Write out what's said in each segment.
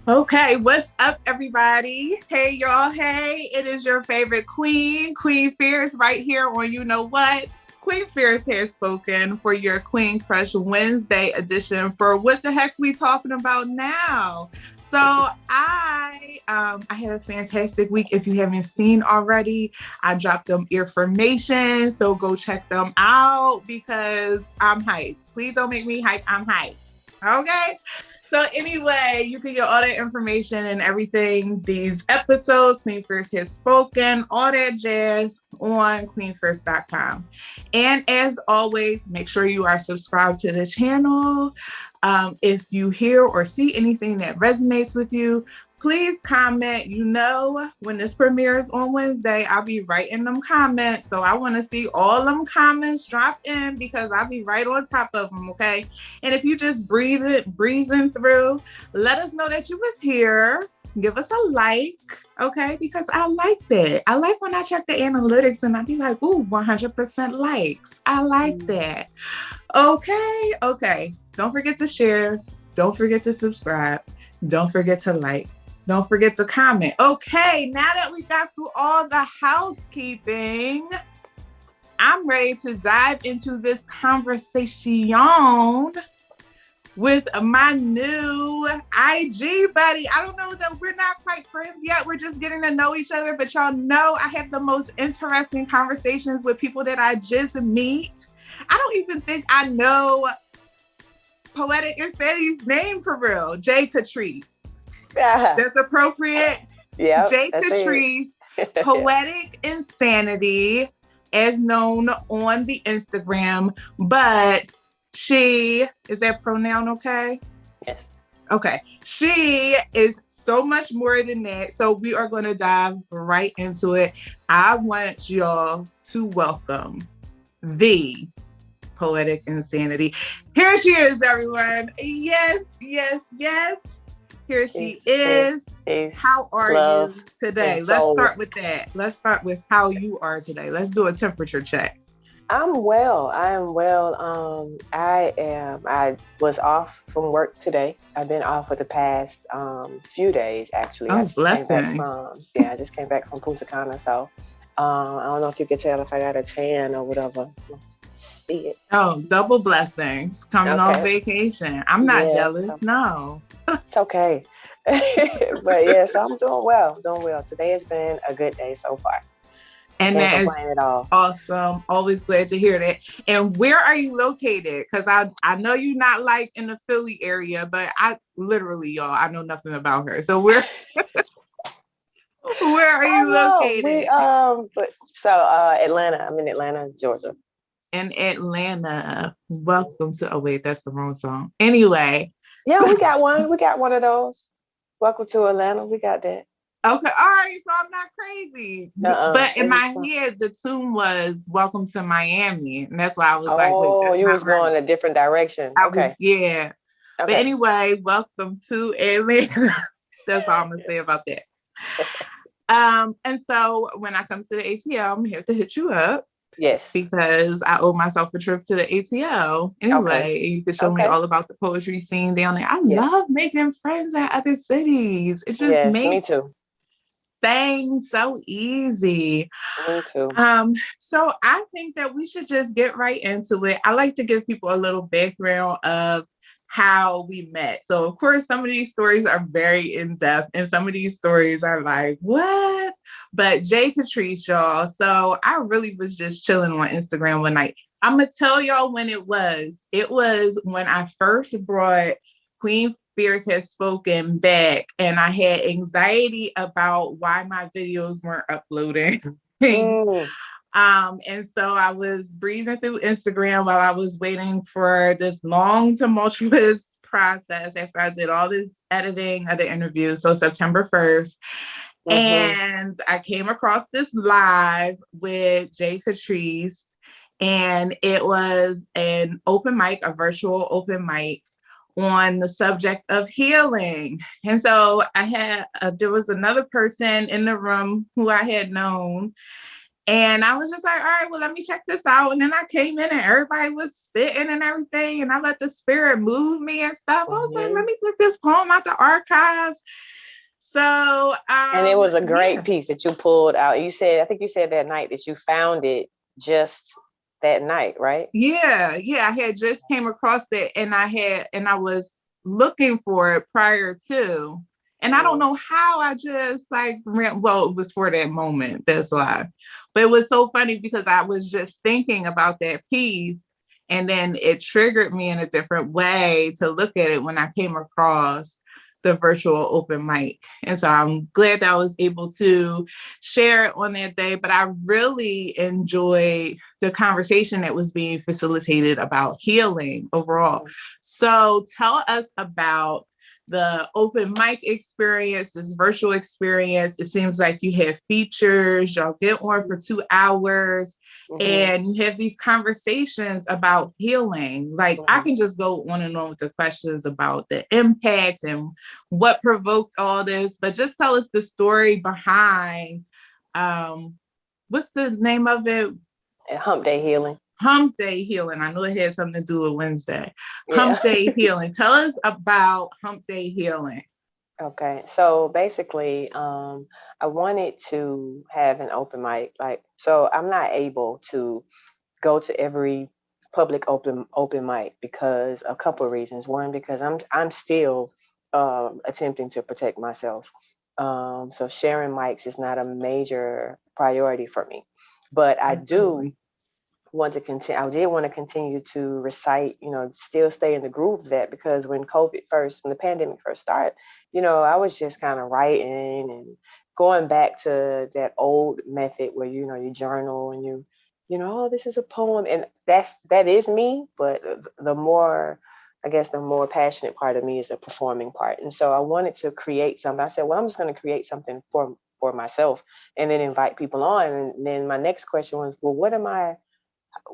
Okay, what's up, everybody? Hey, y'all. Hey, it is your favorite queen, Queen Phierce, right here on You Know What? Queen Phierce has spoken for your Queen Crush Wednesday edition for What the Heck We Talking About Now? So I had a fantastic week. If you haven't seen already, I dropped them information. So go check them out because I'm hyped. Please don't make me hype. I'm hyped. Okay. So anyway, you can get all that information and everything, these episodes, Queen Phierce has spoken, all that jazz on queenphierce.com. And as always, make sure you are subscribed to the channel. If you hear or see anything that resonates with you, please comment. You know, when this premieres on Wednesday, I'll be right in them comments. So I want to see all them comments drop in because I'll be right on top of them, okay? And if you just breezing through, let us know that you was here. Give us a like, okay? Because I like that. I like when I check the analytics and I be like, ooh, 100% likes. I like that. Okay. Don't forget to share. Don't forget to subscribe. Don't forget to like. Don't forget to comment. Okay, now that we got through all the housekeeping, I'm ready to dive into this conversation with my new IG buddy. I don't know that we're not quite friends yet. We're just getting to know each other, but y'all know I have the most interesting conversations with people that I just meet. I don't even think I know Poetic Insanity's name for real. J. Katrice. That's appropriate. Yeah. J. Katrice, Poetic Insanity, as known on the Instagram, but she, is that pronoun okay? Yes. Okay. She is so much more than that. So we are going to dive right into it. I want y'all to welcome the Poetic Insanity. Here she is, everyone. Yes. Here she is. How are you today? Let's start with that. Let's start with how you are today. Let's do a temperature check. I'm well. I am well. I was off from work today. I've been off for the past few days, actually. Oh, blessings. I just came back from Punta Cana. So I don't know if you can tell if I got a tan or whatever. See it. Oh, double blessings coming off vacation. I'm not jealous. So, no. It's okay. But yeah, so I'm doing well. Today has been a good day so far. And that is awesome. Always glad to hear that. And where are you located? Because I know you're not like in the Philly area, but I literally, y'all, I know nothing about her. So where are you located? Atlanta. I'm in Atlanta, Georgia. In Atlanta. Welcome to, oh wait, that's the wrong song. Anyway. Yeah, we got one. We got one of those. Welcome to Atlanta. We got that. Okay, all right. So I'm not crazy, but in my head, the tune was "Welcome to Miami," and that's why I was like, "Wait, oh, you was going a different direction." Okay. But anyway, welcome to Atlanta. That's all I'm gonna say about that. And so when I come to the ATL, I'm here to hit you up. Yes. Because I owe myself a trip to the ATL. Anyway, you can show me all about the poetry scene down there. I love making friends at other cities. It just makes things so easy. Me too. So I think that we should just get right into it. I like to give people a little background of how we met. So of course, some of these stories are very in-depth and some of these stories are like, what? But J. Katrice, y'all. So I really was just chilling on Instagram one night. I'm going to tell y'all when it was. It was when I first brought Queen Phierce Has Spoken back and I had anxiety about why my videos weren't uploading. And so I was breezing through Instagram while I was waiting for this long, tumultuous process after I did all this editing of the interview. So September 1st. And I came across this live with J. Katrice, and it was an open mic, a virtual open mic on the subject of healing. And so I had, there was another person in the room who I had known. And I was just like, all right, well, let me check this out. And then I came in and everybody was spitting and everything. And I let the spirit move me and stuff. I was like, let me get this poem out the archives. So, and it was a great yeah. piece that you pulled out. You said, I think you said that night that you found it just that night, right? Yeah. I had just came across it and I was looking for it prior to. And I don't know how I just like well, it was for that moment. That's why. But it was so funny because I was just thinking about that piece and then it triggered me in a different way to look at it when I came across the virtual open mic. And so I'm glad that I was able to share it on that day. But I really enjoyed the conversation that was being facilitated about healing overall. So tell us about the open mic experience, this virtual experience. It seems like you have features, y'all get on for 2 hours and you have these conversations about healing. Like I can just go on and on with the questions about the impact and what provoked all this, but just tell us the story behind, what's the name of it? Humpday Healing. Humpday Healing. I know it had something to do with Wednesday. Yeah. Humpday Healing. Tell us about Humpday Healing. Okay, so basically, I wanted to have an open mic. Like, so I'm not able to go to every public open mic because a couple of reasons. One, because I'm still attempting to protect myself. So sharing mics is not a major priority for me, but I do want to continue. I did want to continue to recite, still stay in the groove of that, because when the pandemic first started, I was just kind of writing and going back to that old method where, you journal and oh, this is a poem. And that is me. But the more passionate part of me is the performing part. And so I wanted to create something. I said, well, I'm just going to create something for myself and then invite people on. And then my next question was, well, what am I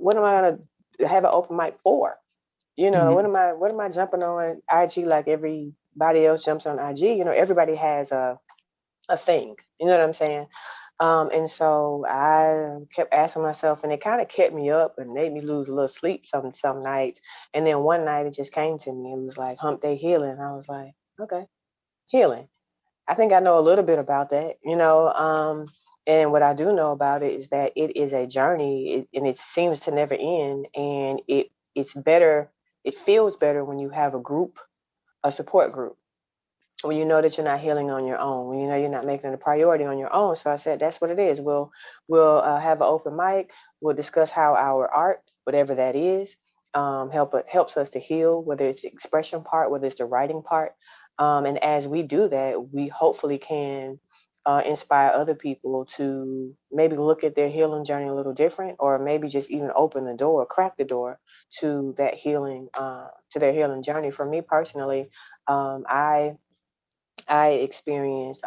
going to have an open mic for? What am I jumping on IG like everybody else jumps on IG? Everybody has a thing. You know what I'm saying? And so I kept asking myself, and it kind of kept me up and made me lose a little sleep some nights. And then one night it just came to me. It was like Humpday Healing. I was like, okay, healing. I think I know a little bit about that, and what I do know about it is that it is a journey, and it seems to never end. And it's better. It feels better when you have a support group, when you know that you're not healing on your own, when you know you're not making it a priority on your own. So I said, that's what it is. We'll have an open mic. We'll discuss how our art, whatever that is, helps us to heal, whether it's the expression part, whether it's the writing part. And as we do that, we hopefully can inspire other people to maybe look at their healing journey a little different, or maybe just even open the door, crack the door to that healing, to their healing journey. For me personally, I experienced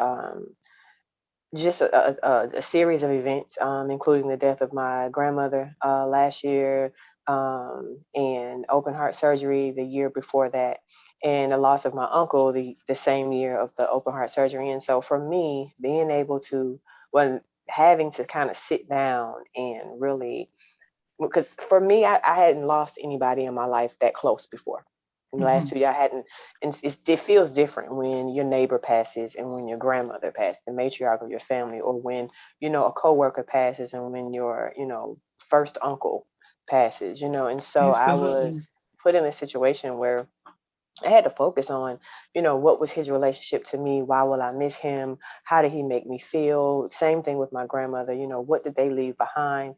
just a series of events, including the death of my grandmother last year, and open heart surgery the year before that, and the loss of my uncle the same year of the open heart surgery. And so for me, being able to, having to kind of sit down and really, because for me, I hadn't lost anybody in my life that close before. In the last 2 years, I hadn't, and it feels different when your neighbor passes and when your grandmother passed, the matriarch of your family, or when, a coworker passes and when your, first uncle passes, and so I was put in a situation where I had to focus on, what was his relationship to me? Why will I miss him? How did he make me feel? Same thing with my grandmother, what did they leave behind?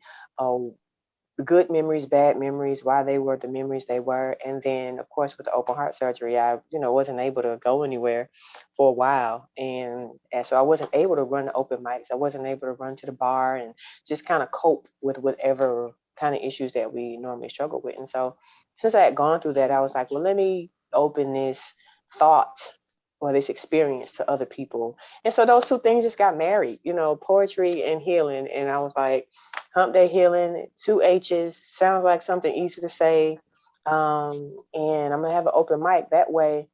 Good memories, bad memories, why they were the memories they were. And then, of course, with the open heart surgery, I, wasn't able to go anywhere for a while. And so I wasn't able to run the open mics. I wasn't able to run to the bar and just kind of cope with whatever kind of issues that we normally struggle with. And so since I had gone through that, I was like, well, let me open this thought or this experience to other people. And so those two things just got married, poetry and healing. And I was like, Humpday Healing, 2 H's, sounds like something easy to say. And I'm gonna have an open mic. That way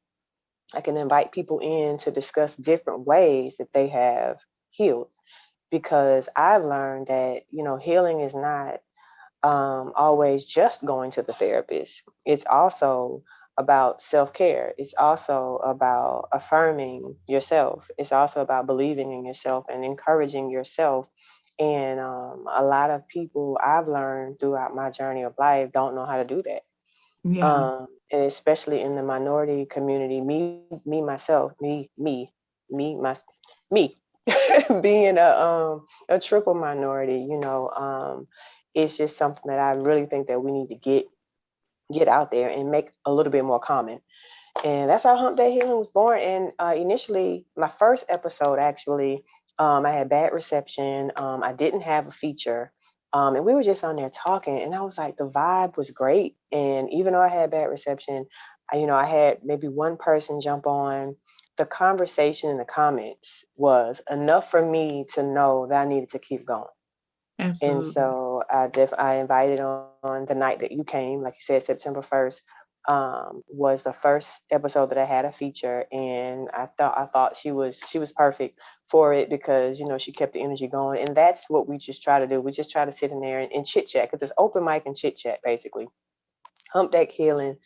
I can invite people in to discuss different ways that they have healed. because I've learned that, healing is not always just going to the therapist. It's also about self-care. It's also about affirming yourself. It's also about believing in yourself and encouraging yourself. And a lot of people I've learned throughout my journey of life don't know how to do that. Yeah. And especially in the minority community, me myself, me, being a triple minority, it's just something that I really think that we need to get out there and make a little bit more common. And that's how Humpday Healing was born. And initially, my first episode, actually, I had bad reception. I didn't have a feature. And we were just on there talking. And I was like, the vibe was great. And even though I had bad reception, I had maybe one person jump on. The conversation in the comments was enough for me to know that I needed to keep going. And Absolutely. so I invited on the night that you came, like you said, September 1st, was the first episode that I had a feature, and I thought she was perfect for it because she kept the energy going, and that's what we just try to do. We just try to sit in there and chit chat because it's open mic and chit chat basically. Hump Deck Healing,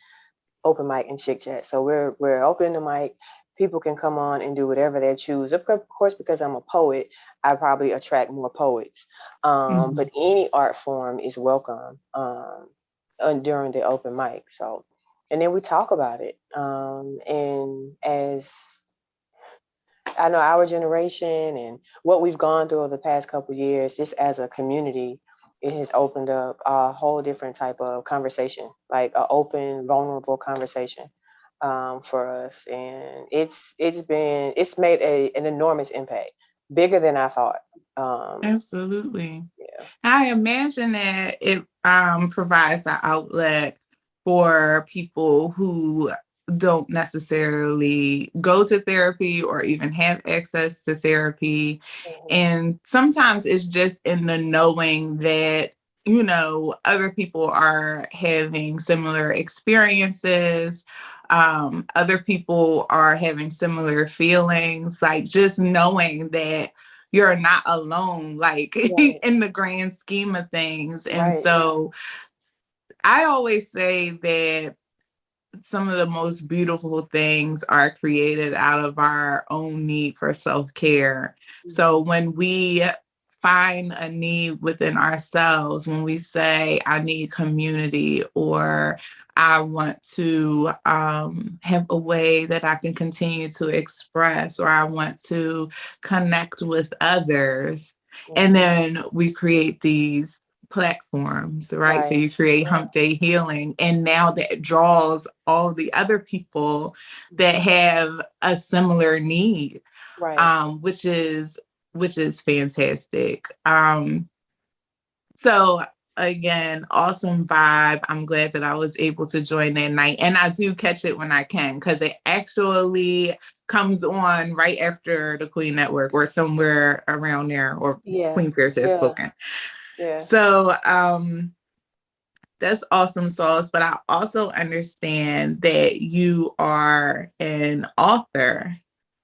open mic and chit chat. So we're opening the mic. People can come on and do whatever they choose. Of course, because I'm a poet, I probably attract more poets. Mhm. But any art form is welcome during the open mic. So, and then we talk about it. And as I know our generation and what we've gone through over the past couple of years, just as a community, it has opened up a whole different type of conversation, like an open, vulnerable conversation for us, and it's made an enormous impact, bigger than I thought. Absolutely. Yeah, I imagine that it provides an outlet for people who don't necessarily go to therapy or even have access to therapy. hmm, And sometimes it's just in the knowing that, other people are having similar experiences. Other people are having similar feelings, like just knowing that you're not alone, like right, in the grand scheme of things. And right, so I always say that some of the most beautiful things are created out of our own need for self-care. So hmm, when we find a need within ourselves, when we say, I need community, or I want to have a way that I can continue to express, or I want to connect with others. And hmm, then we create these platforms, right? So right, you create right, Humpday Healing, and now that draws all the other people that hmm, have a similar need, right. um, which is which is fantastic. So again, awesome vibe. I'm glad that I was able to join that night, and I do catch it when I can because it actually comes on right after the Queen Network or somewhere around there, or Yeah, Queen Phierce has yeah, spoken. yeah. So that's awesome sauce, but I also understand that you are an author,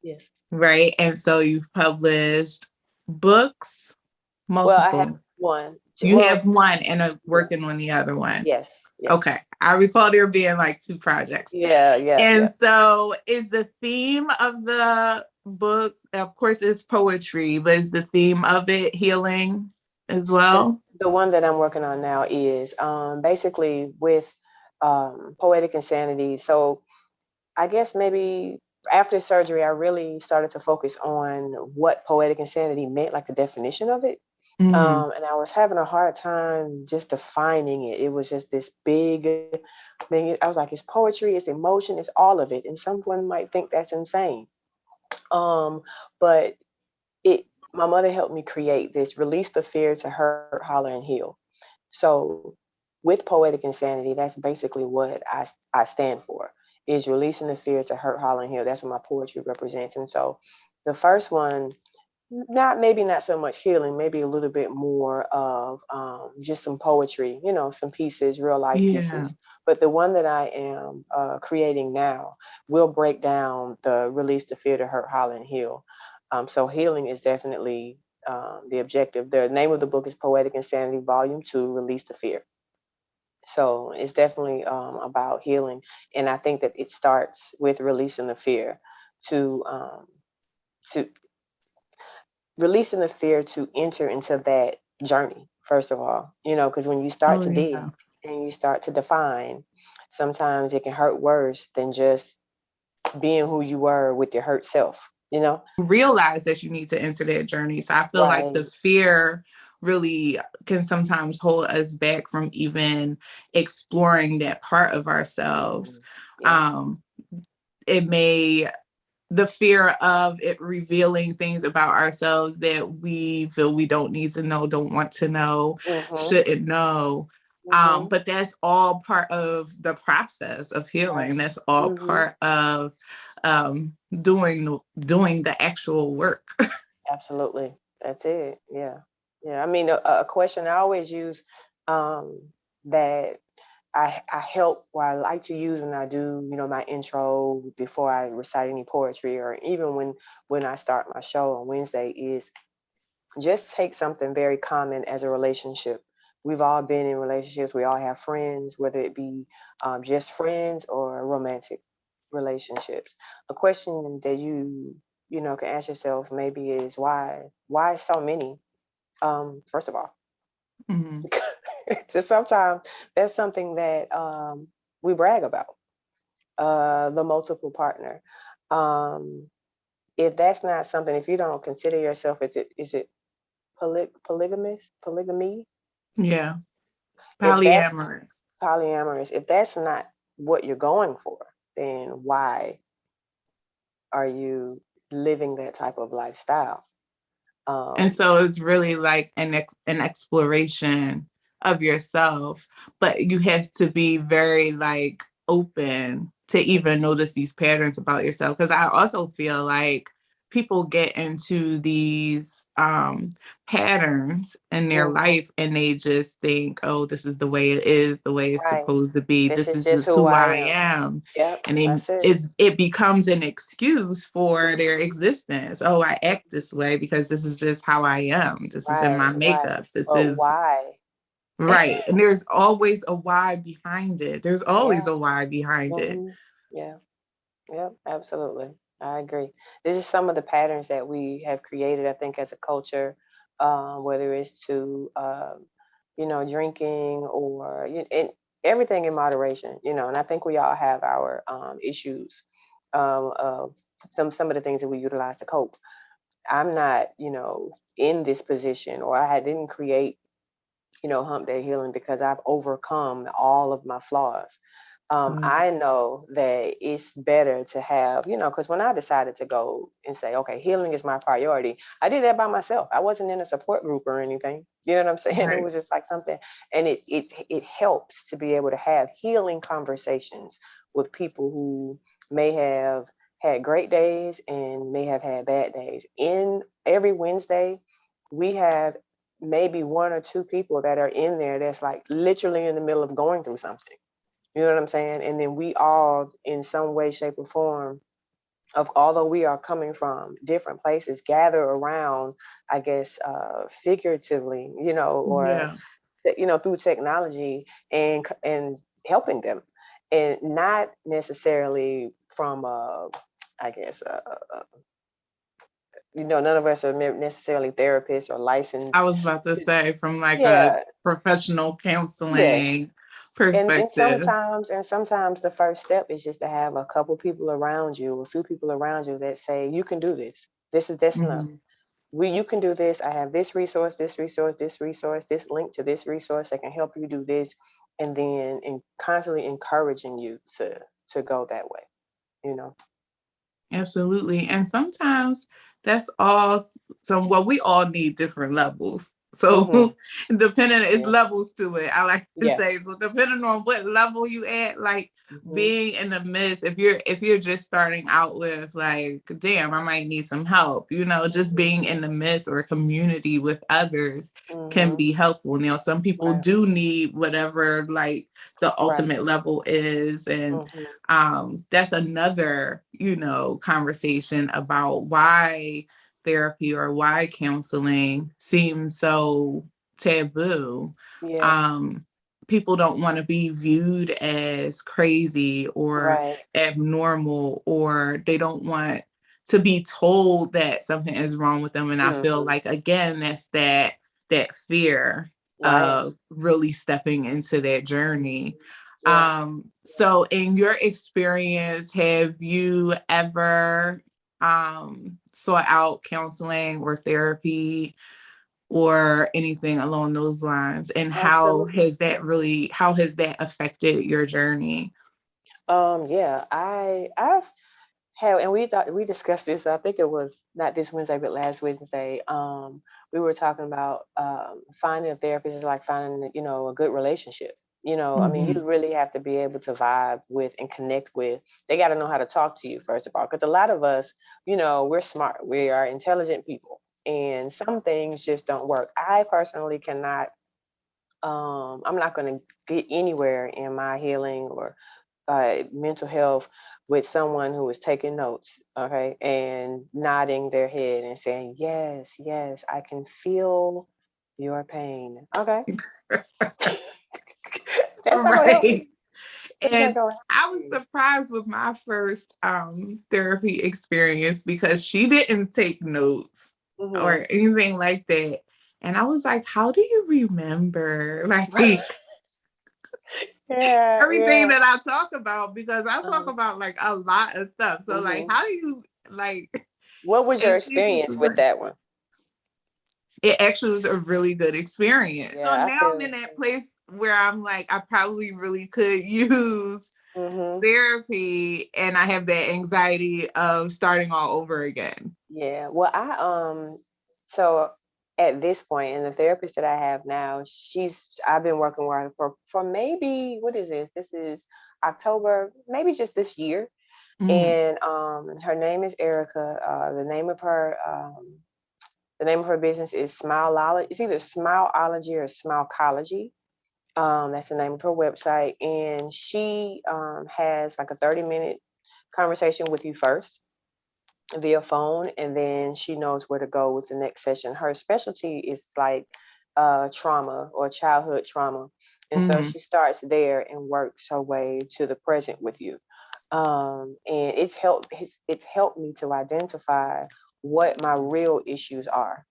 Yes. right? And so you've published books, Well, I have multiple. one. You Well, have one and are yeah. working on the other one. Yes, yes. Okay. I recall there being like two projects. Yeah, yeah, yeah. And so is the theme of the books, of course, it's poetry, but is the theme of it healing as The well? the one that I'm working on now is basically with poetic insanity. So I guess maybe after surgery, I really started to focus on what poetic insanity meant, like the definition of it. Mm, And I was having a hard time just defining it. It was just this big thing. I was like, it's poetry, it's emotion, it's all of it. And someone might think that's insane. But it my mother helped me create this: release the fear to hurt, holler, and heal. So with poetic insanity, that's basically what I stand for, is releasing the fear to hurt, holler, and heal. That's what my poetry represents. And so the first one, not so much healing, maybe a little bit more of just some poetry, some pieces, real life yeah. pieces. But the one that I am creating now will break down the release the fear to hurt, holler, and heal. So healing is definitely the objective. The name of the book is Poetic Insanity Volume 2, Release the Fear. So it's definitely about healing. And I think that it starts with releasing the fear to releasing the fear to enter into that journey, first of all, because when you start Oh to dig yeah. and you start to define, sometimes it can hurt worse than just being who you were with your hurt self. Realize that you need to enter that journey. So I feel like Right. the fear really can sometimes hold us back from even exploring that part of ourselves. Yeah. Um, it may the fear of it revealing things about ourselves that we feel we don't need to know, don't want to know, Mm-hmm. shouldn't know. Mm-hmm. But that's all part of the process of Right. healing. That's all Mm-hmm. part of doing the actual work. Absolutely. That's it. Yeah. Yeah. I mean, a question I always use, that I help, or I like to use when I do, my intro before I recite any poetry, or even when I start my show on Wednesday, is just take something very common as a relationship. We've all been in relationships. We all have friends, whether it be just friends or romantic relationships. A question that you can ask yourself maybe is why so many. First of all, Mhm. so sometimes that's something that we brag about, the multiple partner. Um, if that's not something, if you don't consider yourself, is it polygamy? Yeah. If that's Polyamorous. polyamorous, if that's not what you're going for, then why are you living that type of lifestyle? And Um, so it's really like an exploration of yourself, but you have to be very like open to even notice these patterns about yourself. Because I also feel like people get into these patterns in their mhm. life and they just think, oh, this is the way it is, the way it's Right. supposed to be. This This is is just just who who I I am. am. Yep, And that's it. it becomes an excuse for their Mhm. existence. Oh, I act this way because this is just how I am. This is in Right, my right. makeup. This But is why? right. And there's always a why behind it. There's always Yeah. a why behind it. Hmm. Yeah. Yep, absolutely. I agree. This is some of the patterns that we have created, I think, as a culture, whether it's to, drinking or and everything in moderation, and I think we all have our issues of some of the things that we utilize to cope. I'm not, in this position, or I didn't create, Humpday Healing because I've overcome all of my flaws. Mm. I know that it's better to have, because when I decided to go and say, okay, healing is my priority, I did that by myself. I wasn't in a support group or anything. You know what I'm saying? It Right. was just like something, and it helps to be able to have healing conversations with people who may have had great days and may have had bad days. In every Wednesday, we have maybe one or two people that are in there that's like literally in the middle of going through something. You know what I'm saying? And then we all, in some way, shape, or form, although we are coming from different places, gather around, I guess, figuratively, or Yeah. through technology and helping them, and not necessarily from, I guess, none of us are necessarily therapists or I licensed. was about to say from like a Yeah. professional Yes. counseling And perspective. sometimes the first step is just to have a couple people around you, a few people around you that say, you can do this. That's enough. Mhm. You can do this. I have this resource, this resource, this resource, this link to this resource that can help you do this. And then constantly encouraging you to go that way, you know. Absolutely. And sometimes that's all well, we all need different levels. So Mm-hmm. depending, it's Yeah. levels to it. I like to Yeah. say, so depending on what level you at, like Mm-hmm. being in the midst, if you're just starting out with like, damn, I might need some help, just Mm-hmm. being in the midst or community with others can Mm-hmm. be helpful. Some people Right. do need whatever like the Right. ultimate level is. And Mm-hmm. that's another conversation about why therapy or why counseling seems so taboo. Yeah. Um, People don't want to be viewed as crazy or Right. abnormal, or they don't want to be told that something is wrong with them. And I feel Hmm. like, again, that's that fear Right. of really stepping into that journey. Yeah. So in your experience, have you ever sought out counseling or therapy or anything along those lines? And Absolutely. how has that affected your journey? Yeah, I've had, and we discussed this. I think it was not this Wednesday, but last Wednesday. We were talking about finding a therapist is like finding, a good relationship. I mean, Mm-hmm. you really have to be able to vibe with and connect with. They got to know how to talk to you first of all, because a lot of us, we're smart, we are intelligent people, and some things just don't work. I personally cannot. I'm not going to get anywhere in my healing or mental health with someone who is taking notes, okay, and nodding their head and saying, yes, yes, I can feel your pain. Okay. All That's not going to help me. right. That's not And going to help I was me. surprised with my first therapy experience because she didn't take notes Hmm. or anything like that. And I was like, how do you remember like Yeah, everything yeah. that I talk about? Because I talk Uh, about like a lot of stuff. So like hmm. how do you like What was your and she just experience was with like, that one? it actually was a really good experience. So Yeah, I now I'm in feel. that place where I'm like, I probably really could use Hmm. therapy, and I have that anxiety of starting all over again. Yeah. Well, so at this point, and the therapist that I have now, I've been working with her for maybe, what is this? This is October, maybe just this year. Mm, And her name is Erica. The name of her business is Smileology. It's either Smileology or Smilecology. That's the name of her website. And she has like a 30-minute conversation with you first via phone, and then she knows where to go with the next session. Her specialty is like trauma or childhood trauma, and so mm, she starts there and works her way to the present with you. And it's helped me to identify what my real issues are.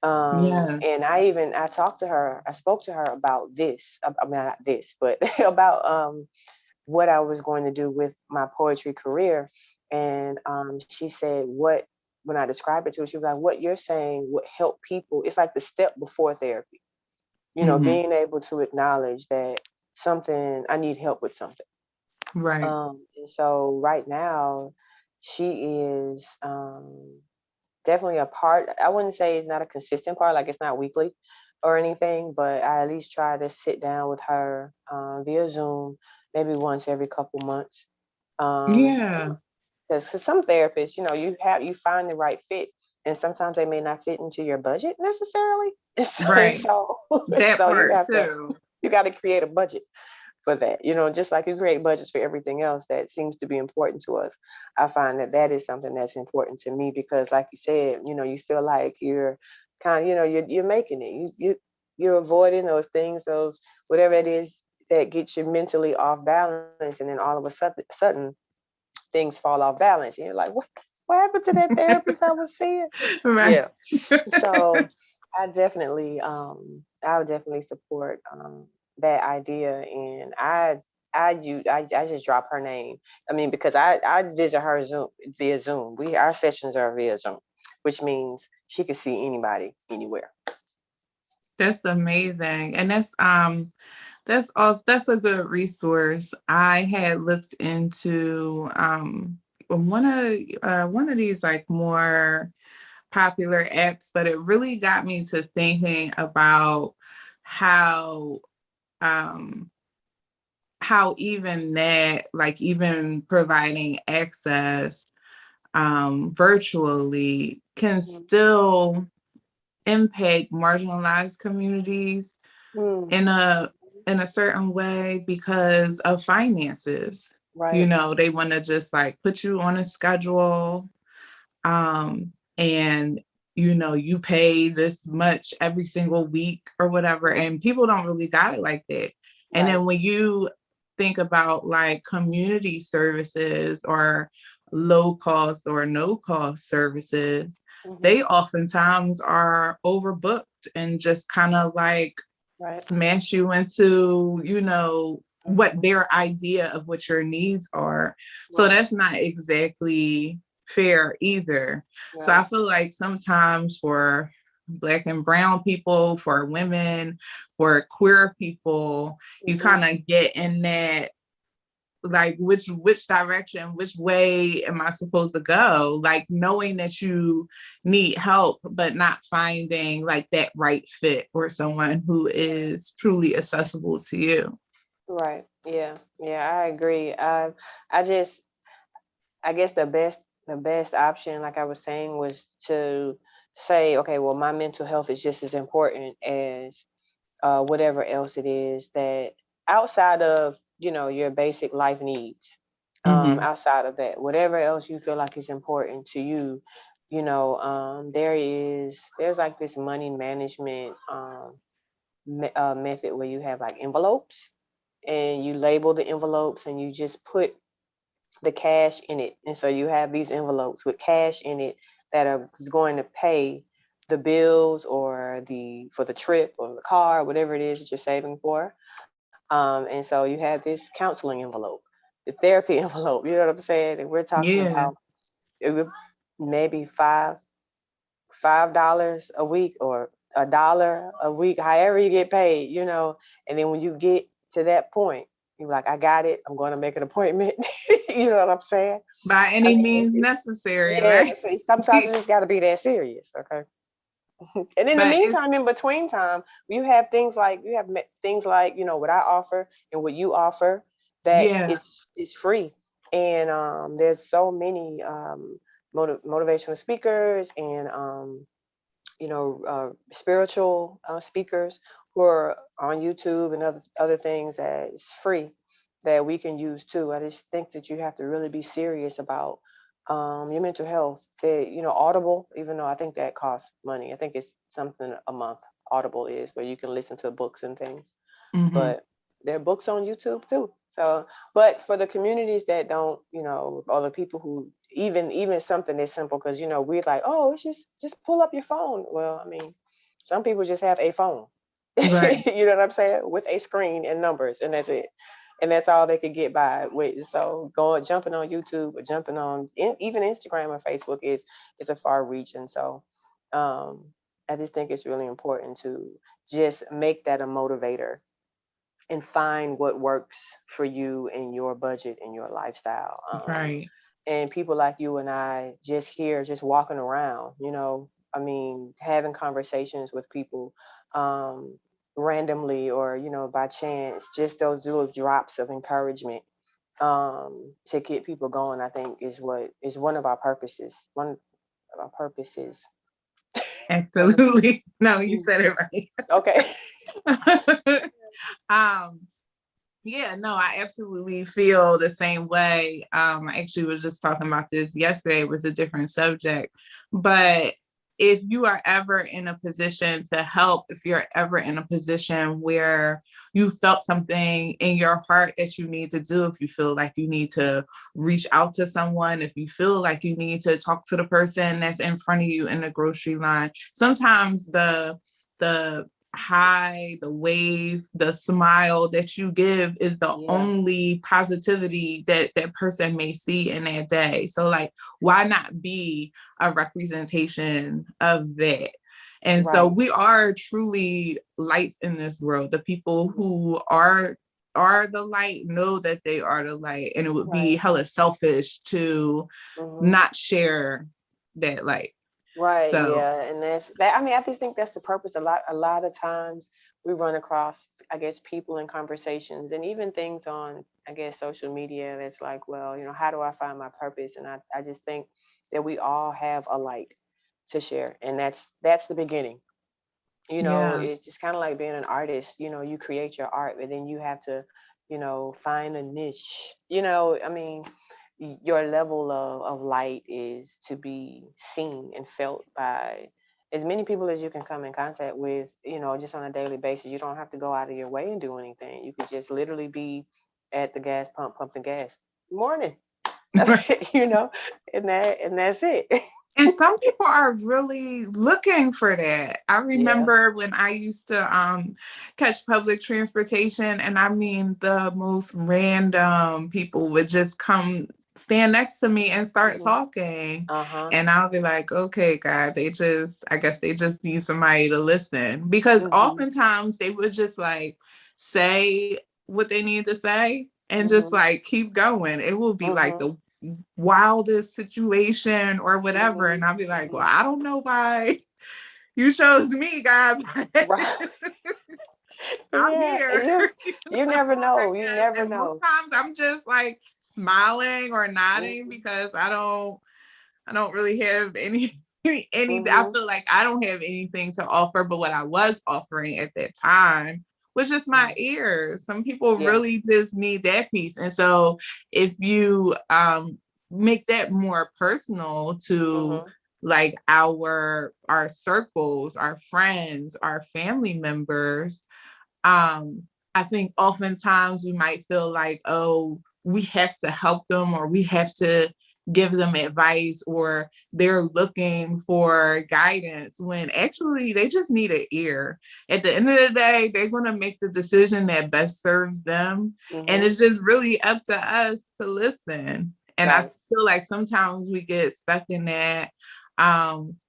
yes. And I talked to her, I spoke to her about this, I mean, not this, but about what I was going to do with my poetry career. And she said, when I described it to her, she was like, what you're saying would help people. It's like the step before therapy, Hmm. being able to acknowledge that I need help with something. Right. And so right now, she is definitely a part. I wouldn't say it's not a consistent part, like it's not weekly or anything, but I at least try to sit down with her via Zoom, maybe once every couple months. Um, Yeah. because some therapists, you find the right fit, and sometimes they may not fit into your budget necessarily. And so, and Right. so, That so part too. you got to create a budget for that. Just like you create budgets for everything else that seems to be important to us. I find that that is something that's important to me because, like you said, you feel like you're kind of, you're making it. You're avoiding those things, those whatever it is that gets you mentally off balance, and then all of a sudden things fall off balance, and you're like, what happened to that therapist I was seeing? Right. Yeah. So I would definitely support that idea, and I just drop her name. I mean, because I visit her Zoom via Zoom. Our sessions are via Zoom, which means she can see anybody anywhere. That's amazing. And that's a good resource. I had looked into one of these like more popular apps, but it really got me to thinking about how um how even that, like even providing access virtually can Mhm. still impact marginalized communities Mm, in a certain way because of finances. You right. know, they want to just like put you on a schedule, and you pay this much every single week or whatever. Mhm. And people don't really got it like that. And Right. then when you think about like community services or low cost or no cost services, Hmm. they oftentimes are overbooked and just kind of like Right. smash you into, what Hmm. their idea of what your needs are. So Right. that's not exactly fair either. So I Right. feel like sometimes for Black and brown people, for women, for queer people, you Hmm. kind of get in that, like, which direction, which way am I supposed to go, like knowing that you need help but not finding like that right fit or someone who is truly accessible to you. Right. Yeah. Yeah. I agree. I just, I guess the best option, like I was saying, was to say, okay, well, my mental health is just as important as whatever else it is that outside of your basic life needs. Mm-hmm. Outside of that, whatever else you feel like is important to you, there's like this money management method where you have like envelopes, and you label the envelopes and you just put the cash in it. And so you have these envelopes with cash in it that are going to pay the bills or the for the trip or the car, whatever it is that you're saving for. And so you have this counseling envelope, the therapy envelope, you know what I'm saying? And we're talking Yeah. about it would maybe $5 a week or $1 a week, however you get paid, and then when you get to that point, you're like, I got it, I'm going to make an appointment. You know what I'm saying? By I any mean, means necessary, yeah, right? so sometimes it just got to be that serious, okay? And in the But it's meantime, in between time, you have things like what I offer and what you offer that yeah, is free. And there's so many motivational speakers and spiritual speakers who are on YouTube and other things that is free that we can use too. I just think that you have to really be serious about your mental health. Audible, even though I think that costs money, I think it's something a month. Audible is where you can listen to books and things, mm-hmm. but there are books on YouTube too. So, but for the communities that don't, or the people who even something that's simple, because we're like, oh, it's just pull up your phone. Well, I mean, some people just have a phone. Right, You know what I'm saying? With a screen and numbers, and that's it. And that's all they could get by with. So jumping on YouTube or jumping on even Instagram or Facebook is a far reach. And so um, I just think it's really important to just make that a motivator and find what works for you and your budget and your lifestyle. right, And people like you and I just here, just walking around, I mean, having conversations with people randomly or, by chance, just those little drops of encouragement to get people going, I think is what is one of our purposes. One of our purposes. One of, absolutely. No, you mm, said it right. okay. um, Yeah, no, I absolutely feel the same way. I actually was just talking about this yesterday. It was a different subject. But if you are ever in a position to help, if you're ever in a position where you felt something in your heart that you need to do, if you feel like you need to reach out to someone, if you feel like you need to talk to the person that's in front of you in the grocery line, sometimes the high, the wave, the smile that you give is the Yeah. only positivity that that person may see in that day. So like, why not be a representation of that? And so Right. we are truly lights in this world. The people Mhm. who are the light know that they are the light, and it would be Right. hella selfish to Hmm. not share that light. Right, So yeah, and that's that. I mean, I just think that's the purpose. A lot of times we run across, I guess, people in conversations and even things on, I guess, social media. That's like, well, how do I find my purpose? And I just think that we all have a light to share, and that's the beginning. yeah, It's just kind of like being an artist. You create your art, but then you have to, find a niche. I mean, your level of light is to be seen and felt by as many people as you can come in contact with, just on a daily basis. You don't have to go out of your way and do anything. You could just literally be at the gas pump pumping gas. Morning. you know, and that's it. And some people are really looking for that. I Yeah. remember when I used to catch public transportation, and I mean, the most random people would just come stand next to me and start Mm-hmm. talking. Uh-huh. And I'll be like, okay, God, I guess they just need somebody to listen. Because Mm-hmm. oftentimes they would just like say what they need to say and just Mm-hmm. like keep going. It will be like Mm-hmm. the wildest situation or whatever. Mm-hmm. And I'll be like, well, Mm-hmm. I don't know why you chose me, God. Right. I'm Yeah. here. You never I know. You guess. never And most know. times I'm just like smiling or nodding Mm-hmm. because I don't really have any I Mm-hmm. feel like I don't have anything to offer, but what I was offering at that time was just my Mm-hmm. ears. Some people Yeah. really just need that piece. And so if you make that more personal to Mm-hmm. like our circles, our friends, our family members, um, I think oftentimes we might feel like, oh, we have to help them or we have to give them advice or they're looking for guidance when actually they just need an ear. At the end of the day, they're going to make the decision that best serves them. And Mm-hmm. it's just really up to us to listen. And I Right. feel like sometimes we get stuck in that.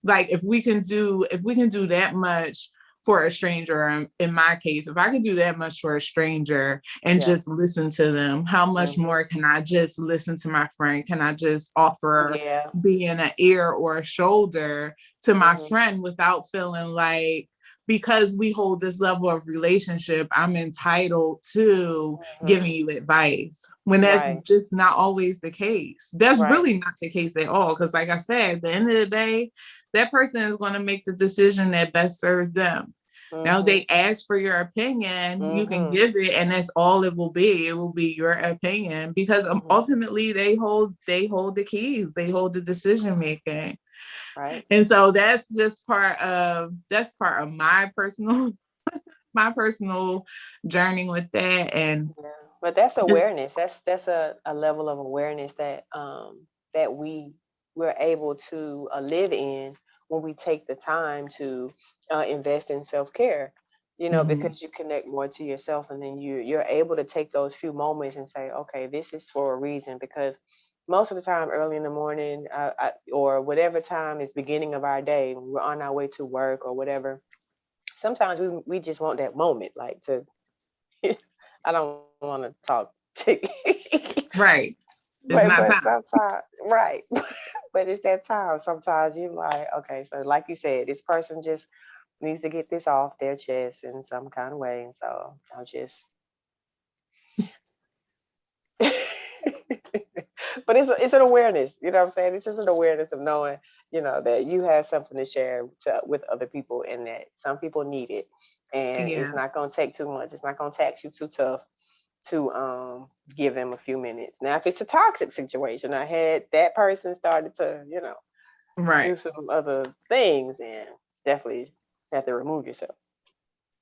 Like if we can do that much for a stranger. In my case, if I could do that much for a stranger and Yeah. just listen to them, how much Mm-hmm. more can I just listen to my friend? Can I just offer Yeah. being an ear or a shoulder to my Mm-hmm. friend without feeling like because we hold this level of relationship, I'm entitled to Mm-hmm. giving you advice when that's Right. just not always the case. That's Right. really not the case at all. Because, like I said, at the end of the day, that person is going to make the decision that best serves them. Now Mm-hmm. they ask for your opinion, you can Mm-hmm. give it, and that's all it will be. It will be your opinion because Mm-hmm. ultimately they hold the keys, they hold the decision making. Right. And so that's part of my personal journey with that. And Yeah. But that's just awareness. That's a level of awareness that we're able to live in when we take the time to invest in self-care. mhm, Because you connect more to yourself, and then you're able to take those few moments and say, okay, this is for a reason. Because most of the time, early in the morning, or whatever time is beginning of our day, when we're on our way to work or whatever, sometimes we just want that moment, like to I don't want to talk to right. It's but not time. sometimes right. But it's that time. Sometimes you're like, okay, so like you said, this person just needs to get this off their chest in some kind of way. And so I'll just but it's an awareness, you know what I'm saying? It's just an awareness of knowing, that you have something to share with other people, and that some people need it. And it's Yeah. not gonna take too much. It's not gonna tax you too tough to give them a few minutes. Now, if it's a toxic situation, I had that person started to, Right. do some other things, and definitely have to remove yourself.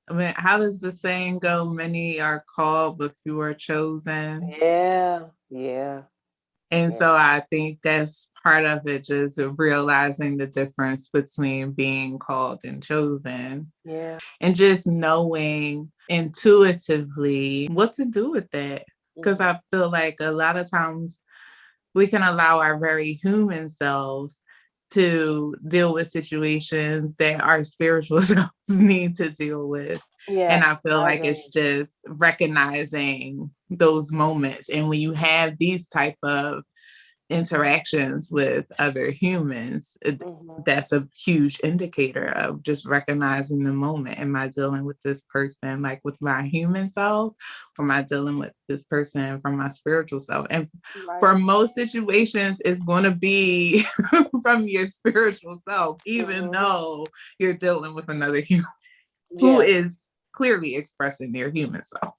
I mean, how does the saying go? Many are called, but few are chosen. Yeah, yeah, And yeah, so I think that's part of it, just realizing the difference between being called and chosen, yeah. and just knowing intuitively what to do with that. Because Hmm. I feel like a lot of times we can allow our very human selves to deal with situations that our spiritual selves need to deal with. And Yeah, I feel I like agree. it's just recognizing those moments. And when you have these type of interactions with other humans, Hmm. that's a huge indicator of just recognizing the moment. Am I dealing with this person like with my human self, or am I dealing with this person from my spiritual self? And Right. for most situations, it's going to be from your spiritual self, even Hmm. though you're dealing with another human who Yeah. is clearly expressing their human self.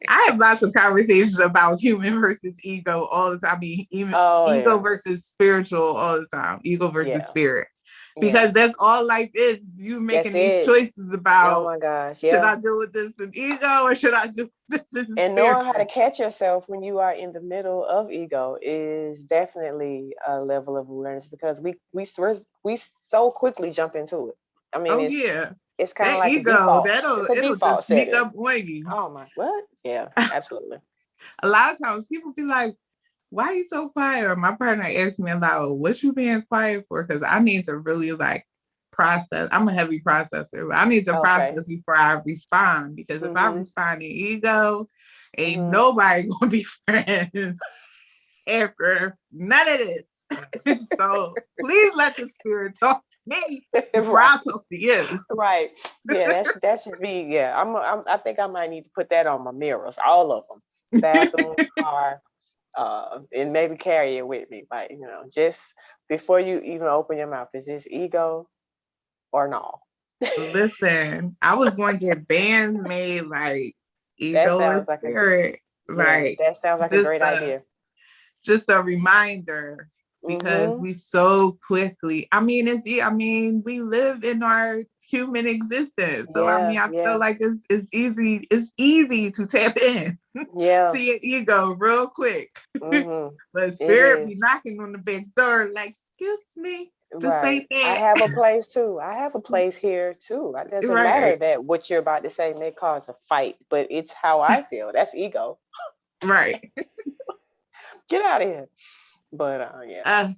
I have lots of conversations about human versus ego all the time. I mean, even Oh ego yeah, versus spiritual all the time, ego versus yeah, spirit. yeah. Because that's all life is. You That's making these it. choices Oh about, my gosh, should yeah. I deal with this in ego or should I deal with this in And knowing how to spiritual? catch yourself when you are in the middle of ego is definitely a level of awareness, because we so quickly jump into it. I mean, Oh yeah. it's kind of That like a ego, default. It's a it'll default just sneak setting. up on you. Oh my, what? Yeah, absolutely. A lot of times people be like, why are you so quiet? Or my partner asks me a lot, what you being quiet for? Because I need to really like process. I'm a heavy processor. I need to Okay. process before I respond. Because if I Mhm. respond in ego, ain't Mhm. nobody gonna be friends after none of this. So please let the spirit talk to me before I Right. talk to you. Right. Yeah, that should be. Yeah, I think I might need to put that on my mirrors, all of them, bathroom, car, and maybe carry it with me. Like, just before you even open your mouth, is this ego or no? Listen, I was going to get bands made like That ego and sounds like a spirit, Yeah, like that sounds like a just great a idea. just a reminder because Mhm. we so quickly. I mean, we live in our human existence, so I Yeah, mean, I feel yeah, like it's easy to tap in yeah. to your ego real quick. Mhm. But It spirit be is. knocking on the big door, like, excuse me, this Right. ain't I that. have a place too. I have a place here too. It doesn't matter Right, that what you're about to say may cause a fight, but it's how I feel. That's ego. right. Get out of here. But yeah. Uh,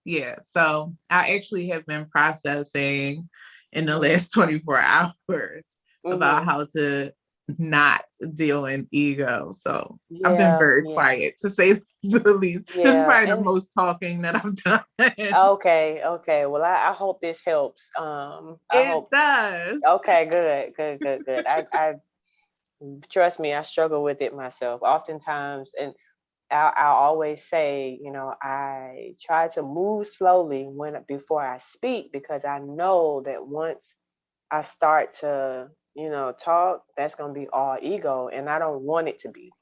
yeah. So I actually have been processing in the Mhm. last 24 hours about Mhm. how to not deal in ego. So I've been Yeah, very yeah. quiet to say the least. This is Yeah, probably the and most talking that I've done. okay, okay. Well, I hope this helps. I It hope. does. Okay, good, good, good, good. I trust me, I struggle with it myself oftentimes, and I'll always say, I try to move slowly before I speak, because I know that once I start to, talk, that's going to be all ego, and I don't want it to be.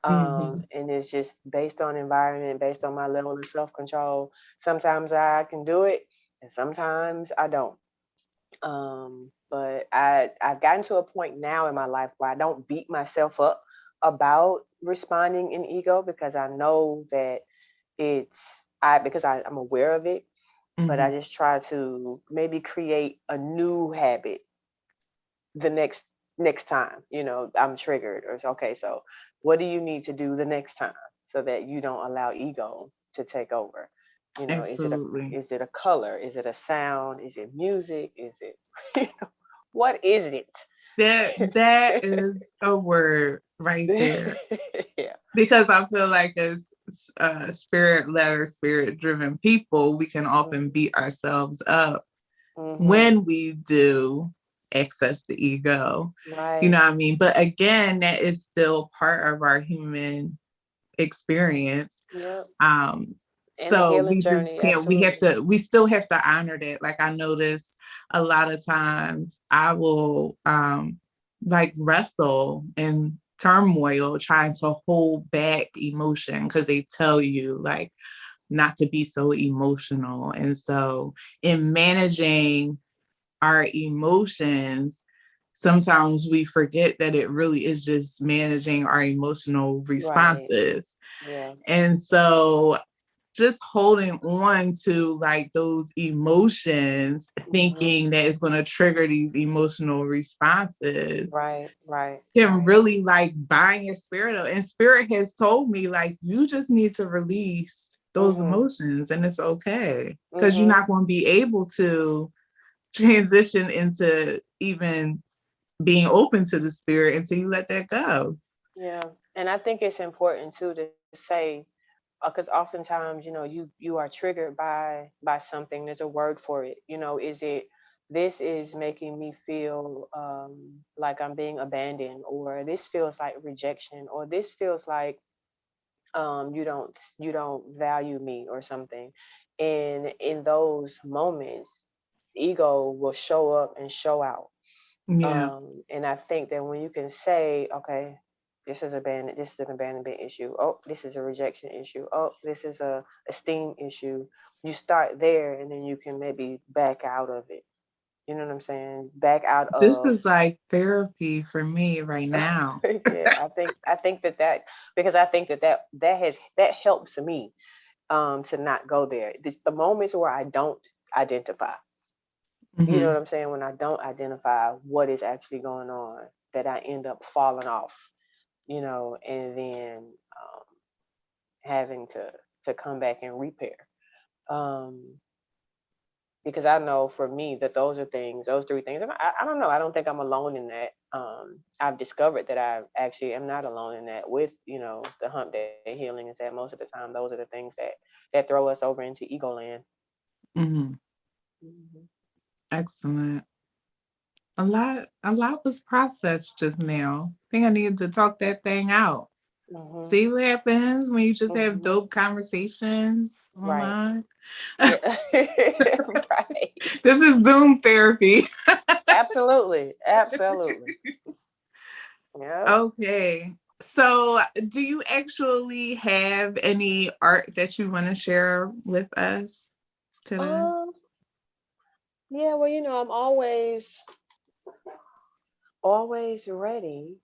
Mhm. And it's just based on environment, based on my level of self control. Sometimes I can do it, and sometimes I don't. But I've gotten to a point now in my life where I don't beat myself up about responding in ego, because I know that I'm aware of it, but I Mhm. just try to maybe create a new habit the next time, I'm triggered, or it's okay. So what do you need to do the next time so that you don't allow ego to take over? Is it a Absolutely. is it a color? Is it a sound? Is it music? Is it what is That it? is a word right there. Yeah. Because I feel like as spirit led or spirit driven people, we can often beat ourselves up Mm-hmm. when we do access the ego. You Right. know what I mean? But again, that is still part of our human experience. Yep. Um, And the so healing we just journey, can't, absolutely. we still have to honor that. Like I notice a lot of times I will like wrestle in turmoil trying to hold back emotion because they tell you like not to be so emotional. And so in managing our emotions, sometimes we forget that it really is just managing our emotional Right. responses. Yeah. And so just holding on to like those emotions, Mm-hmm. thinking that it's going to trigger these emotional responses Right. Right. can Right. really like bind your spirit up. And spirit has told me like you just need to release those Mm-hmm. emotions and it's okay because you're Mm-hmm. not going to be able to transition into even being open to the spirit until you let that go. Yeah. And I think it's important too to say, because oftentimes, you are triggered by something. There's a word for it. Is it, this is making me feel like I'm being abandoned, or this feels like rejection, or this feels like you don't value me or something. And in those moments, ego will show up and show out. Yeah. And I think that when you can say, okay, This is an abandonment issue. Oh, this is a rejection issue. Oh, this is a esteem issue. You start there, and then you can maybe back out of it. You know what I'm saying? Back out This of. is like therapy for me right now. Yeah, I think that because I think that helps me to not go there. The moments where I don't identify, you know Hmm. what I'm saying? When I don't identify what is actually going on, that I end up falling off, and then having to come back and repair. Um, because I know for me that those three things, and I don't know, I don't think I'm alone in that. I've discovered that I actually am not alone in that with, the Humpday Healing, is that most of the time those are the things that throw us over into ego land. Hmm. Mhm. Excellent. A lot was processed just now. I think I needed to talk that thing out. Mhm. See what happens when you just have Mhm. dope conversations Right. online. Yeah. Right. This is Zoom therapy. Absolutely. Absolutely. Yeah. Okay. So, do you actually have any art that you want to share with us today? Um. Yeah. Well, I'm always ready.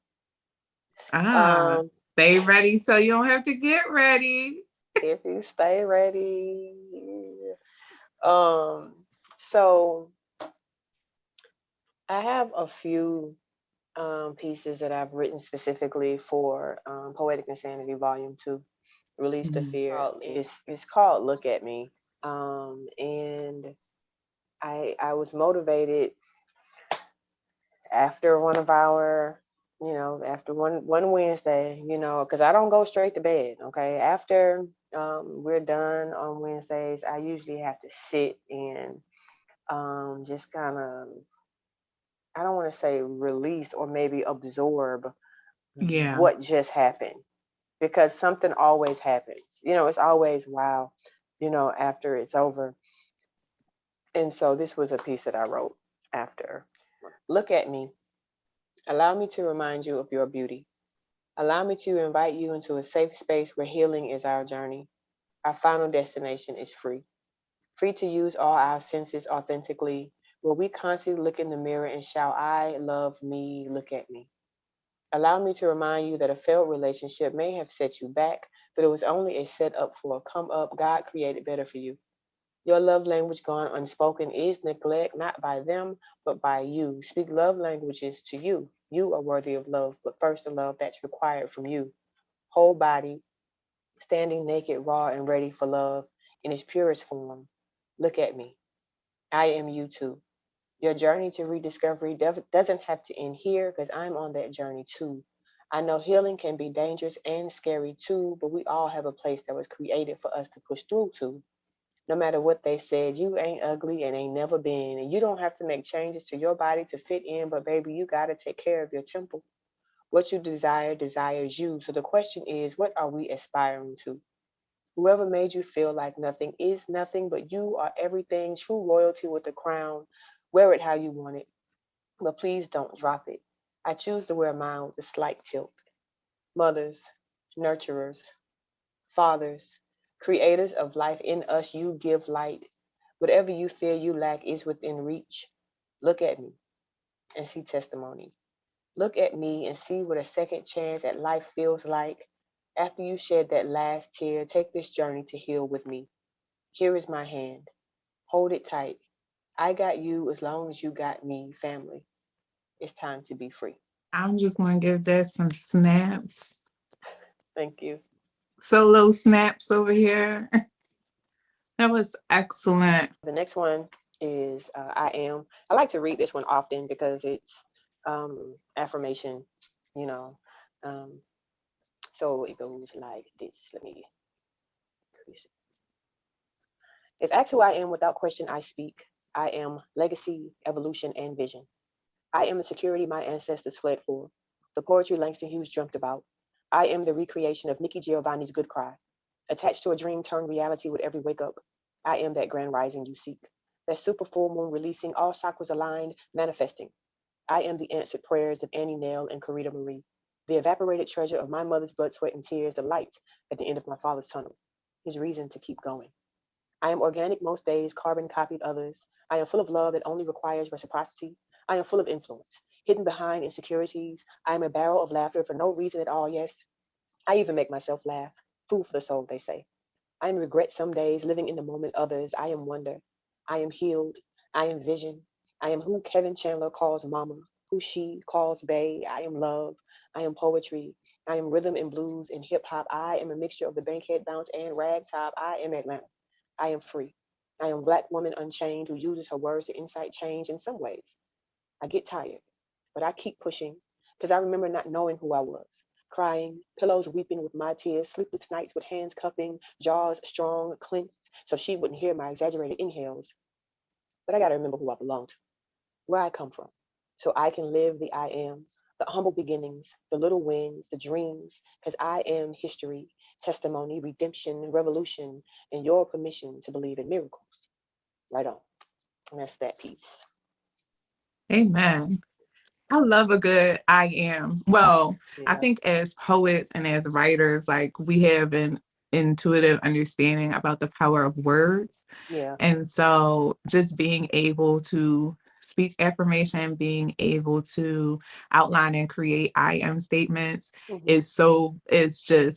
Ah, Um. stay ready so you don't have to get ready. If you stay ready. Um. So I have a few pieces that I've written specifically for Poetic Insanity Volume 2, Release the Mhm. Fear. It's called Look at Me. And I was motivated after one of our, after one Wednesday, because I don't go straight to bed. Okay, after we're done on Wednesdays, I usually have to sit and just kind of, I don't want to say release or maybe absorb Yeah, what just happened, because something always happens. It's always wow, after it's over. And so this was a piece that I wrote after. Look at me. Allow me to remind you of your beauty. Allow me to invite you into a safe space where healing is our journey. Our final destination is free. Free to use all our senses authentically, where we constantly look in the mirror and shout, I love me, look at me. Allow me to remind you that a failed relationship may have set you back, but it was only a setup for a come up God created better for you. Your love language gone unspoken is neglect, not by them, but by you. Speak love languages to you. You are worthy of love, but first the love that's required from you. Whole body, standing naked, raw, and ready for love in its purest form. Look at me. I am you too. Your journey to rediscovery doesn't have to end here, because I'm on that journey too. I know healing can be dangerous and scary too, but we all have a place that was created for us to push through to. No matter what they said, you ain't ugly and ain't never been. And you don't have to make changes to your body to fit in, but baby, you got to take care of your temple. What you desire desires you. So the question is, what are we aspiring to? Whoever made you feel like nothing is nothing, but you are everything, true royalty with a crown. Wear it how you want it, but please don't drop it. I choose to wear mine with a slight tilt. Mothers, nurturers, fathers, creators of life in us, you give light. Whatever you feel you lack is within reach. Look at me and see testimony. Look at me and see what a second chance at life feels like. After you shed that last tear, take this journey to heal with me. Here is my hand. Hold it tight. I got you as long as you got me, family. It's time to be free. I'm just going to give that some snaps. Thank you. Solo snaps over here. That was excellent. The next one is I am. I like to read this one often because it's affirmation, you know. Um, so it goes like this. Let me increase it. If asked who I am without question, I speak. I am legacy, evolution, and vision. I am the security my ancestors fled for, the poetry Langston Hughes dreamt about. I am the recreation of Nikki Giovanni's Good Cry, attached to a dream turned reality with every wake up. I am that grand rising you seek, that super full moon releasing all chakras aligned, manifesting. I am the answered prayers of Annie Nell and Karita Marie. The evaporated treasure of my mother's blood, sweat, and tears, the light at the end of my father's tunnel, his reason to keep going. I am organic most days, carbon copied others. I am full of love that only requires reciprocity. I am full of influence, hidden behind insecurities. I am a barrel of laughter for no reason at all, yes. I even make myself laugh. Food for the soul, they say. I am regret some days, living in the moment others. I am wonder. I am healed. I am vision. I am who Kevin Chandler calls mama, who she calls bae. I am love. I am poetry. I am rhythm and blues and hip hop. I am a mixture of the bankhead bounce and ragtop. I am Atlanta. I am free. I am Black woman unchained who uses her words to incite change in some ways. I get tired, but I keep pushing because I remember not knowing who I was. Crying, pillows weeping with my tears, sleepless nights with hands cupping, jaws strong, clenched, so she wouldn't hear my exaggerated inhales. But I got to remember who I belong to, where I come from, so I can live the I am, the humble beginnings, the little wins, the dreams, because I am history, testimony, redemption, revolution, and your permission to believe in miracles. Right on. And that's that piece. Amen. I love a good I am. Well, I Yeah. think as poets and as writers, like we have an intuitive understanding about the power of words. Yeah. And so just being able to speak affirmation, being able to outline and create I am statements Mm-hmm.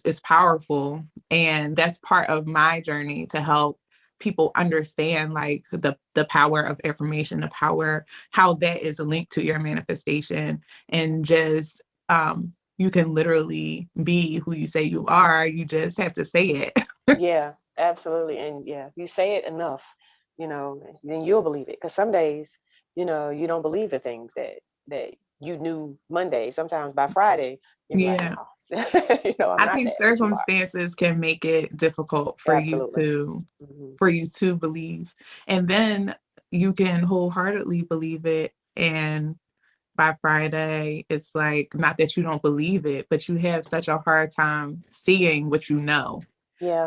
it's powerful. And that's part of my journey to help people understand like the power of affirmation, the power, how that is linked to your manifestation. And just you can literally be who you say you are. You just have to say it. Yeah, absolutely. And yeah, if you say it enough, then you'll believe it. Because some days, you don't believe the things that you knew Monday. Sometimes by Friday, you'll be like, Yeah. no, I'm I not think that, but you are. circumstances can make it difficult Absolutely. Hmm. for you to believe. And then you can wholeheartedly believe it. And by Friday, it's like not that you don't believe it, but you have such a hard time seeing what you know. Yeah.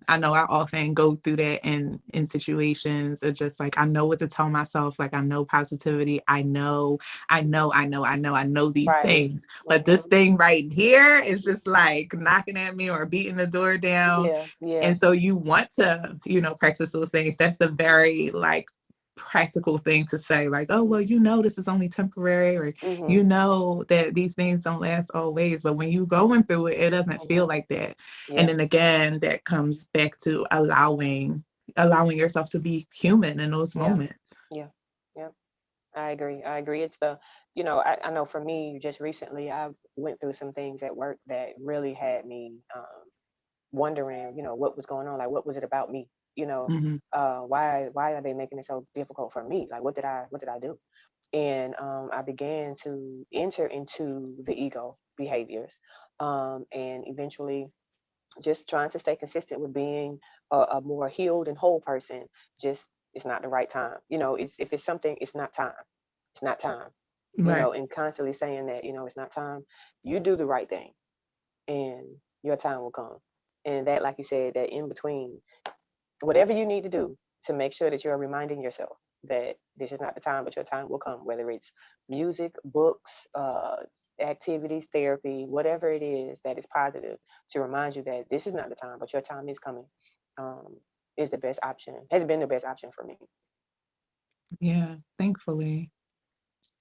I know I often go through that in situations of just like I know what to tell myself, like I know positivity, I know these Right. things, but this Hmm. thing right here is just like knocking at me or beating the door down. Yeah. Yeah. And so you want to, practice those things. That's the very like practical thing to say, like, oh well, this is only temporary, or Hmm. that these things don't last always. But when you going through it, it doesn't Hmm. feel like that. And Yeah. then again, that comes back to allowing yourself to be human in those Yeah. moments. Yeah. Yeah. I agree. I agree. It's I know for me, just recently, I went through some things at work that really had me wondering, what was going on. Like, what was it about me? Mm-hmm. Why are they making it so difficult for me? Like, what did I do? And I began to enter into the ego behaviors, and eventually just trying to stay consistent with being a more healed and whole person. Just it's not the right time. If it's something, it's not time. It's not time. Right. And constantly saying that, it's not time. You do the right thing, and your time will come. And that, like you said, that in between, whatever you need to do to make sure that you're reminding yourself that this is not the time, but your time will come, whether it's music, books, activities, therapy, whatever it is that is positive to remind you that this is not the time, but your time is coming, um, is the best option, has been the best option for me. Yeah. Thankfully,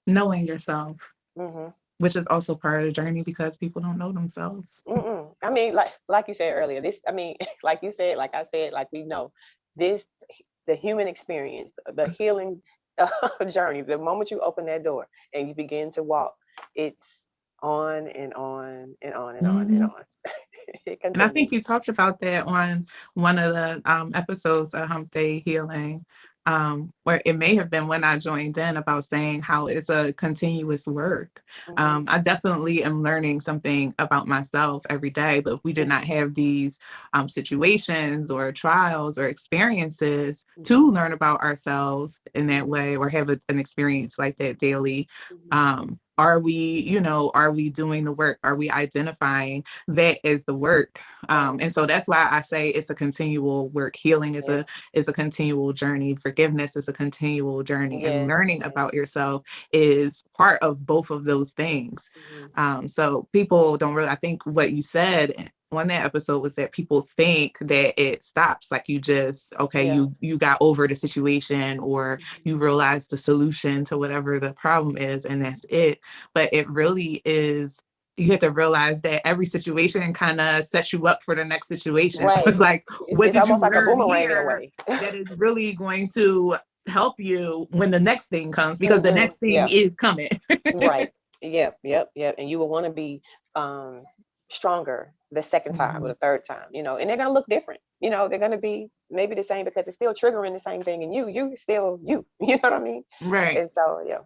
knowing yourself, Hmm. which is also part of the journey because people don't know themselves. I mean, like you said earlier, this, I mean, like you said, like I said, like we know this, the human experience, the healing journey. The moment you open that door and you begin to walk, it's on and on and on and on and Mhm. on. It And I think continues. you talked about that on one of the episodes of Humpday Healing, where it may have been when I joined in, about saying how it's a continuous work. Hmm. I definitely am learning something about myself every day, but if we did not Hmm. have these situations or trials or experiences Hmm. to learn about ourselves in that Hmm. way, or have an experience like that daily, Hmm. are we doing the work? Are we identifying that as the work? And so that's why I say it's a continual work. Healing is a continual journey. Forgiveness is a continual journey, and learning about yourself is part of both of those things. So people don't really, I think what you said on that episode was that people think that it stops, like you just, you got over the situation, or you realize the solution to whatever the problem is, and that's it. But it really is, you have to realize that every situation kind of sets you up for the next situation. So it's like, what did you learn here that is really going to help you when the next thing comes? Because the next thing is coming. Right. Yep. And you will want to be stronger the second time or the third time, and they're going to look different. They're going to be maybe the same because it's still triggering the same thing in you still you know what I mean? Right. And so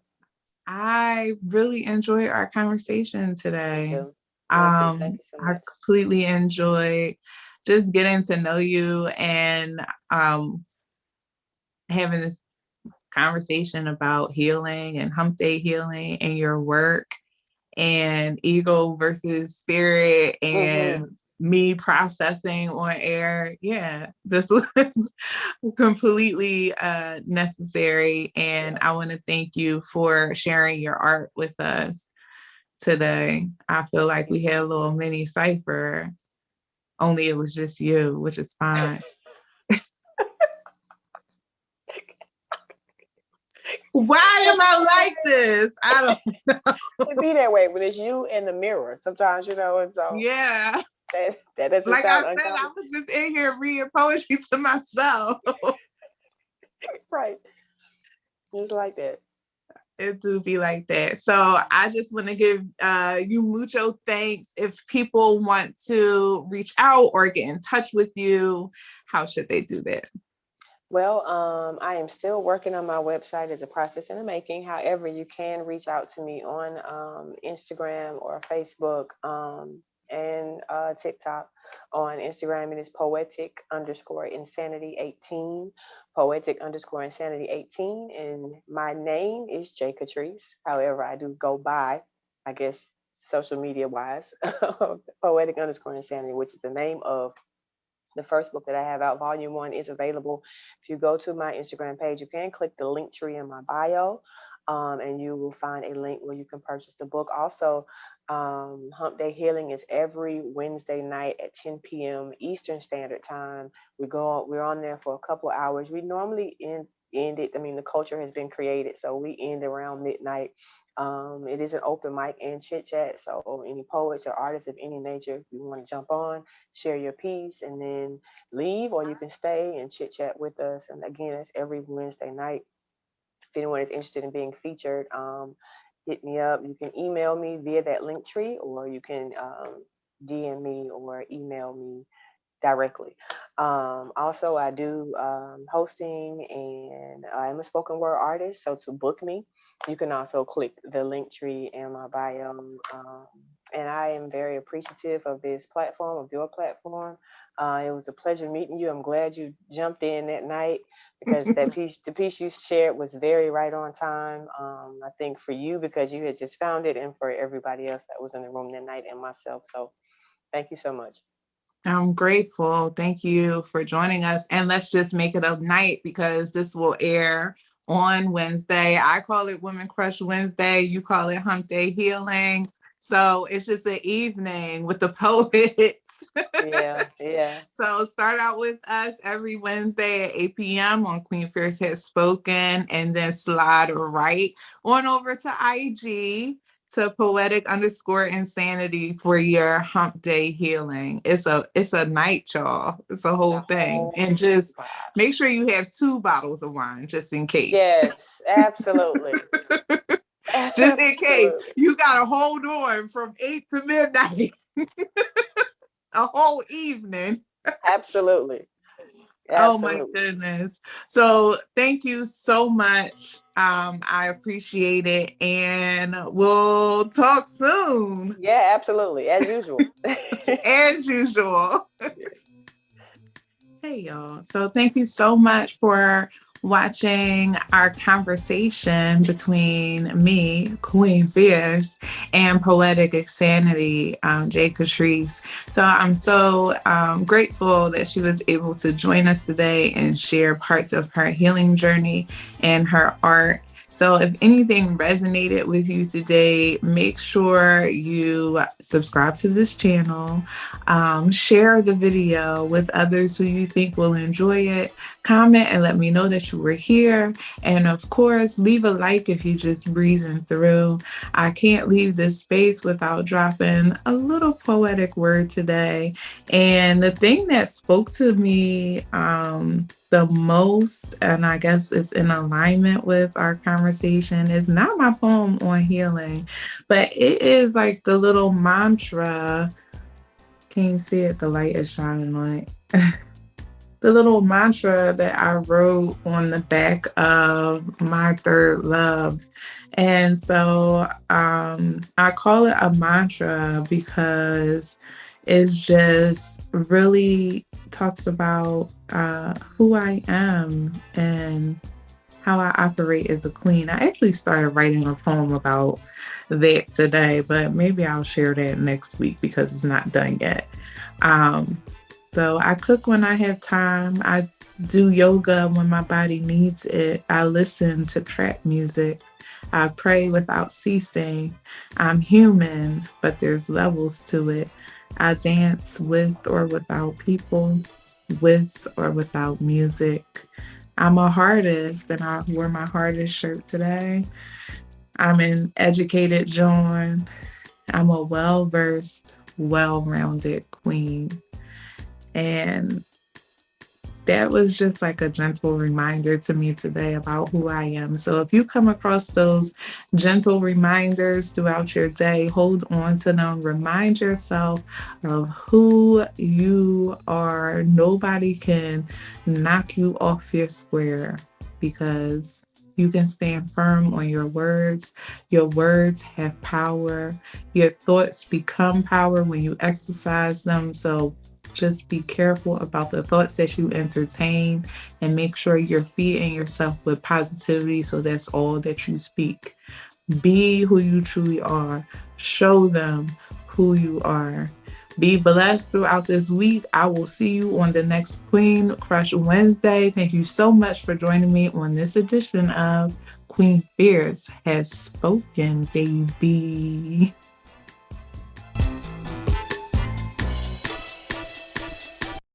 I really enjoyed our conversation today. Me too. Thank you so much. I completely enjoyed just getting to know you, and having this conversation about healing and Humpday Healing and your work, and ego versus spirit, and me processing on air. Yeah, this was completely necessary. And I want to thank you for sharing your art with us today. I feel like we had a little mini Cypher, only it was just you, which is fine. Why am I like this? I don't know. It be that way, but it's you in the mirror sometimes, and so yeah. That doesn't like sound I said, uncommon. I was just in here reading poetry to myself. Right. Just like that. It do be like that. So I just want to give you mucho thanks. If people want to reach out or get in touch with you, how should they do that? Well, I am still working on my website. It's a process in the making. However, you can reach out to me on Instagram or Facebook and TikTok. On Instagram, it is poetic_insanity18, poetic_insanity18. And my name is J. Katrice. However, I do go by, I guess, social media wise, poetic_insanity, which is the name of the first book that I have out. Volume 1 is available. If you go to my Instagram page, you can click the link tree in my bio, and you will find a link where you can purchase the book. Also, Humpday Healing is every Wednesday night at 10 p.m. Eastern Standard Time. We're on there for a couple of hours. We normally end it. I mean, the culture has been created, so we end around midnight. It is an open mic and chit chat. So any poets or artists of any nature, if you want to jump on, share your piece, and then leave, or you can stay and chit chat with us. And again, it's every Wednesday night. If anyone is interested in being featured, hit me up. You can email me via that link tree, or you can DM me or email me directly. Also, I do hosting, and I'm a spoken word artist. So to book me, you can also click the link tree in my bio. And I am very appreciative of this platform, of your platform. It was a pleasure meeting you. I'm glad you jumped in that night, because the piece you shared was very right on time. I think for you, because you had just found it, and for everybody else that was in the room that night, and myself. So thank you so much. I'm grateful. Thank you for joining us. And let's just make it a night, because this will air on Wednesday. I call it Women Crush Wednesday. You call it Humpday Healing. So it's just an evening with the poets. Yeah. So start out with us every Wednesday at 8 p.m. on Queen Phierce Has Spoken, and then slide right on over to IG to poetic_insanity for your Humpday Healing. It's a night, y'all. It's a whole thing. And just make sure you have 2 bottles of wine just in case. Yes, absolutely. Just in case. You gotta hold on from 8 to midnight. A whole evening. Absolutely. Oh my goodness. So thank you so much. I appreciate it, and we'll talk soon. Yeah, absolutely. As usual. As usual. Hey y'all. So thank you so much for watching our conversation between me, Queen Phierce, and Poetic Insanity, J. Katrice. So I'm so grateful that she was able to join us today and share parts of her healing journey and her art. So if anything resonated with you today, make sure you subscribe to this channel, share the video with others who you think will enjoy it, comment and let me know that you were here. And of course, leave a like if you're just breezing through. I can't leave this space without dropping a little poetic word today. And the thing that spoke to me the most, and I guess it's in alignment with our conversation, is not my poem on healing, but it is like the little mantra. Can you see it? The light is shining on it. The little mantra that I wrote on the back of My Third Love. And so I call it a mantra because it's just really talks about who I am and how I operate as a queen. I actually started writing a poem about that today, but maybe I'll share that next week because it's not done yet. So I cook when I have time. I do yoga when my body needs it. I listen to trap music. I pray without ceasing. I'm human, but there's levels to it. I dance with or without people, with or without music. I'm a artist, and I wore my hardest shirt today. I'm an educated John. I'm a well-versed, well-rounded queen. And that was just like a gentle reminder to me today about who I am. So if you come across those gentle reminders throughout your day, hold on to them. Remind yourself of who you are. Nobody can knock you off your square because you can stand firm on your words. Your words have power. Your thoughts become power when you exercise them. So just be careful about the thoughts that you entertain and make sure you're feeding yourself with positivity so that's all that you speak. Be who you truly are. Show them who you are. Be blessed throughout this week. I will see you on the next Queen Crush Wednesday. Thank you so much for joining me on this edition of Queen Phierce Has Spoken, baby.